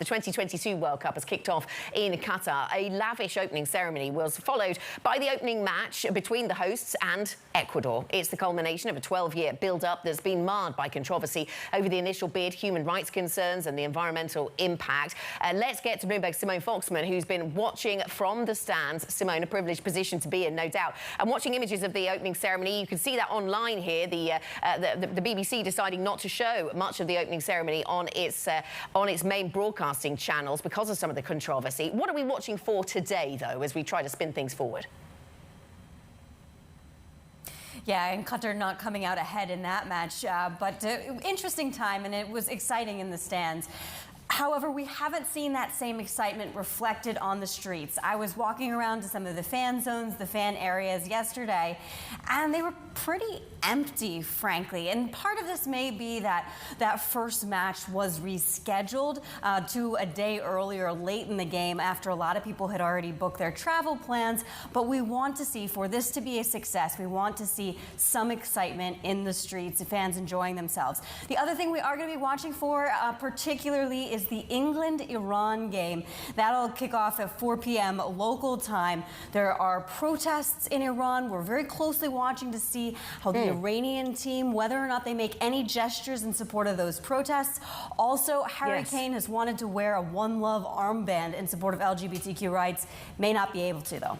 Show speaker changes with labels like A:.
A: The 2022 World Cup has kicked off in Qatar. A lavish opening ceremony was followed by the opening match between the hosts and Ecuador. It's the culmination of a 12-year build-up that's been marred by controversy over the initial bid, human rights concerns and the environmental impact. Let's get to Bloomberg's Simone Foxman, who's been watching from the stands. Simone, a privileged position to be in, no doubt. And watching images of the opening ceremony, you can see that online here, the BBC deciding not to show much of the opening ceremony on its main broadcast channels because of some of the controversy. What are we watching for today, though, as we try to spin things forward?
B: Yeah, and Qatar not coming out ahead in that match, but interesting time, and it was exciting in the stands. However, we haven't seen that same excitement reflected on the streets. I was walking around to some of the fan zones, the fan areas yesterday, and they were pretty empty, frankly. And part of this may be that that first match was rescheduled to a day earlier, late in the game, after a lot of people had already booked their travel plans. But we want to see, for this to be a success, we want to see some excitement in the streets, fans enjoying themselves. The other thing we are going to be watching for, particularly, is the England-Iran game. That'll kick off at 4 p.m. local time. There are protests in Iran. We're very closely watching to see how the Iranian team, whether or not they make any gestures in support of those protests. Also, Harry Kane has wanted to wear a One Love armband in support of LGBTQ rights. May not be able to, though.